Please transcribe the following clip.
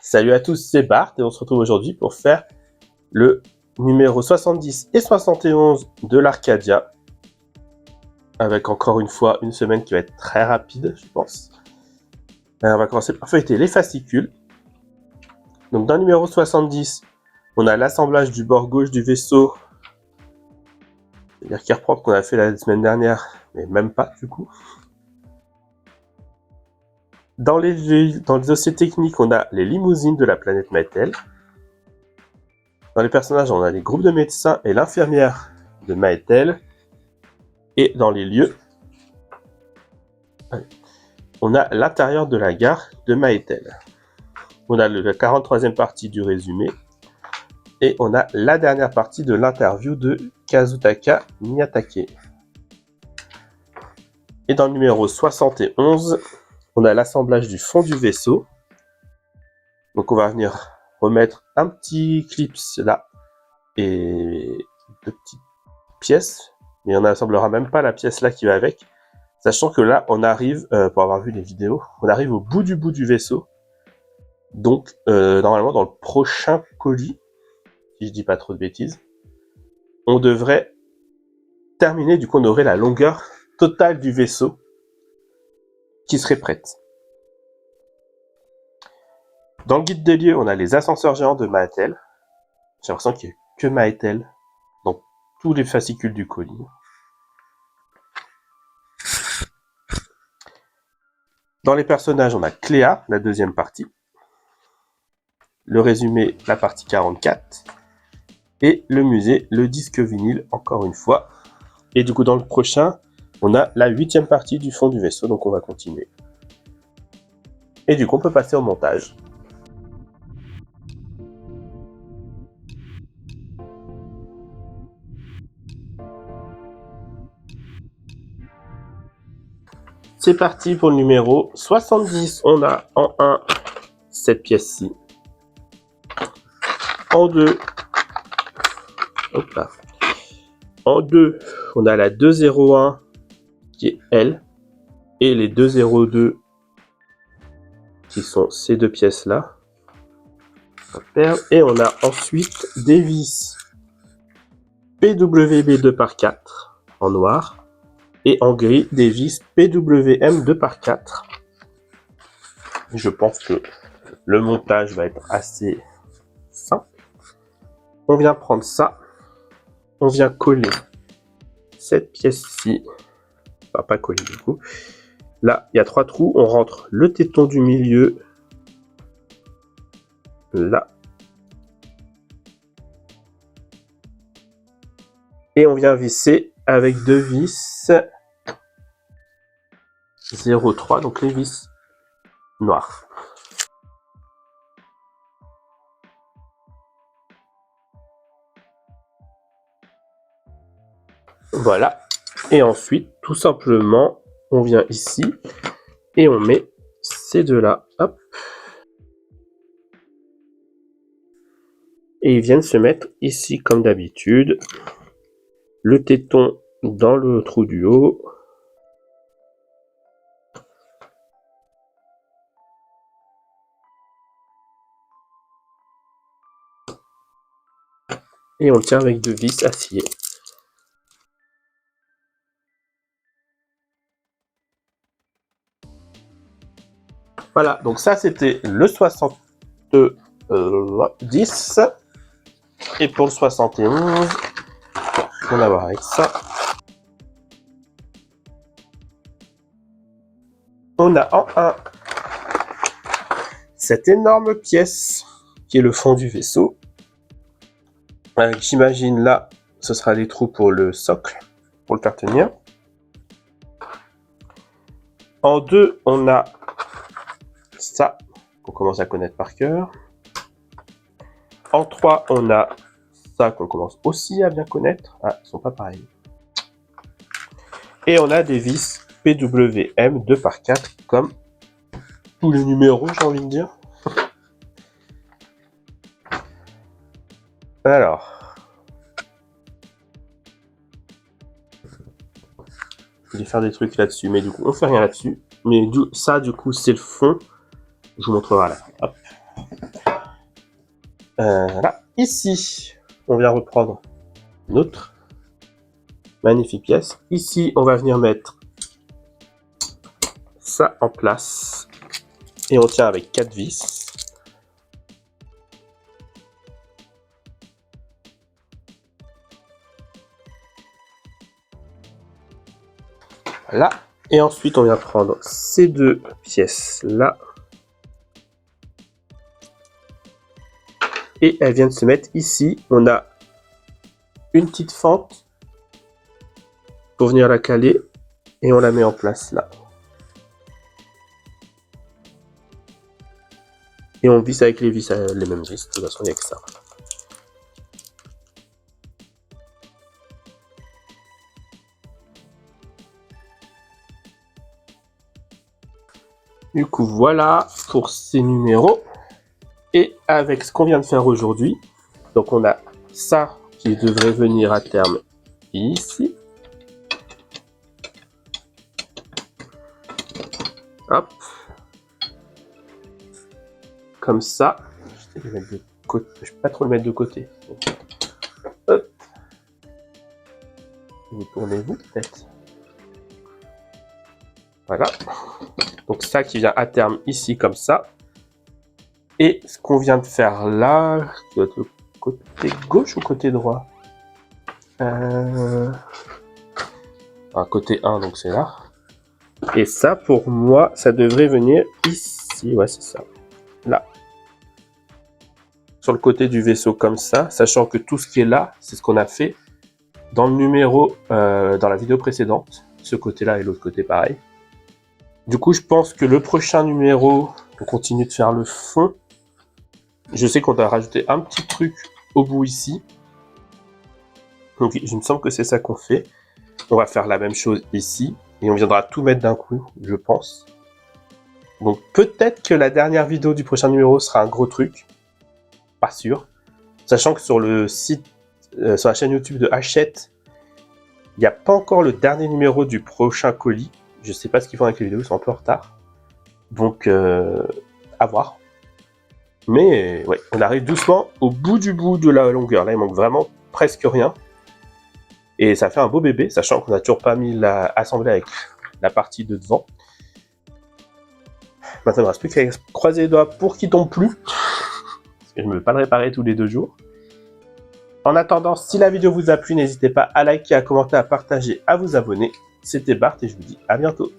Salut à tous, c'est Bart et on se retrouve aujourd'hui pour faire le numéro 70 et 71 de l'Arcadia. Avec encore une fois une semaine qui va être très rapide, je pense. On va commencer par feuilleter les fascicules. Donc dans le numéro 70, on a l'assemblage du bord gauche du vaisseau. C'est-à-dire qu'il reprend ce qu'on a fait la semaine dernière, mais même pas du coup. Dans les dossiers techniques, on a les limousines de la planète Maetel. Dans les personnages, on a les groupes de médecins et l'infirmière de Maetel. Et dans les lieux, on a l'intérieur de la gare de Maetel. On a la 43e partie du résumé. Et on a la dernière partie de l'interview de Kazutaka Miyatake. Et dans le numéro 71, on a l'assemblage du fond du vaisseau. Donc on va venir remettre un petit clip là et deux petites pièces. Mais on n'assemblera même pas la pièce là qui va avec. Sachant que là, on arrive, pour avoir vu les vidéos, on arrive au bout du vaisseau. Donc, normalement, dans le prochain colis, si je dis pas trop de bêtises, on devrait terminer. Du coup, on aurait la longueur totale du vaisseau qui serait prête. Dans le guide des lieux, on a les ascenseurs géants de Maetel. J'ai l'impression qu'il n'y a que Maetel dans tous les fascicules du colis. Dans les personnages, on a Cléa, la deuxième partie. Le résumé, la partie 44. Et le musée, le disque vinyle, encore une fois. Et du coup, dans le prochain, on a la 8e partie du fond du vaisseau, donc on va continuer. Et du coup, on peut passer au montage. C'est parti pour le numéro 70. On a en 1 cette pièce-ci. En 2, hop là. En 2, on a la 201 qui est elle. Et les 202 qui sont ces deux pièces-là. Et on a ensuite des vis PWB 2x4 en noir. Et en gris, des vis PWM 2x4. Je pense que le montage va être assez simple. On vient prendre ça. On vient coller cette pièce-ci. Enfin, pas coller du coup. Là, il y a 3 trous. On rentre le téton du milieu. Là. Et on vient visser avec 2 vis 0,3, donc les vis noires. Voilà. Et ensuite, tout simplement, on vient ici et on met ces deux-là. Hop. Et ils viennent se mettre ici comme d'habitude. Le téton dans le trou du haut. Et on le tient avec 2 vis acier. Voilà, donc ça c'était le 70. Et pour le 71, on va voir avec ça. On a en 1 cette énorme pièce qui est le fond du vaisseau. J'imagine là, ce sera les trous pour le socle, pour le faire tenir. En 2, on a ça, qu'on commence à connaître par cœur. En 3, on a ça qu'on commence aussi à bien connaître. Ah, ils sont pas pareils. Et on a des vis PWM 2x4, comme tous les numéros, j'ai envie de dire. Alors, je vais faire des trucs là-dessus, mais du coup, on fait rien là-dessus. Mais ça, du coup, c'est le fond. Je vous montrerai là. Hop. Là, ici, on vient reprendre notre magnifique pièce. Ici, on va venir mettre ça en place. Et on tient avec 4 vis. Là. Et ensuite, on vient prendre ces deux pièces-là. Et elles viennent se mettre ici. On a une petite fente pour venir la caler. Et on la met en place là. Et on visse avec les vis, les mêmes vis. De toute façon, il n'y a que ça. Du coup, voilà pour ces numéros. Et avec ce qu'on vient de faire aujourd'hui, donc on a ça qui devrait venir à terme ici. Hop. Comme ça. Je vais mettre de côté. Je peux pas trop le mettre de côté. Hop. Vous tournez-vous peut-être. Voilà. Donc ça qui vient à terme ici comme ça. Et ce qu'on vient de faire là, le côté gauche ou côté droit, côté 1, donc c'est là. Et ça, pour moi, ça devrait venir ici. Ouais, c'est ça. Là. Sur le côté du vaisseau comme ça, sachant que tout ce qui est là, c'est ce qu'on a fait dans le numéro, dans la vidéo précédente. Ce côté-là et l'autre côté pareil. Du coup, je pense que le prochain numéro, on continue de faire le fond. Je sais qu'on doit rajouter un petit truc au bout ici. Donc, il me semble que c'est ça qu'on fait. On va faire la même chose ici. Et on viendra tout mettre d'un coup, je pense. Donc, peut-être que la dernière vidéo du prochain numéro sera un gros truc. Pas sûr. Sachant que sur le site, sur la chaîne YouTube de Hachette, il n'y a pas encore le dernier numéro du prochain colis. Je sais pas ce qu'ils font avec les vidéos, ils sont un peu en retard. Donc, à voir. Mais ouais, on arrive doucement au bout de la longueur. Là, il manque vraiment presque rien. Et ça fait un beau bébé, sachant qu'on n'a toujours pas mis assemblé avec la partie de devant. Maintenant, il ne me reste plus qu'à croiser les doigts pour qu'il tombe plus. Parce que je ne veux pas le réparer tous les 2 jours. En attendant, si la vidéo vous a plu, n'hésitez pas à liker, à commenter, à partager, à vous abonner. C'était Bart et je vous dis à bientôt.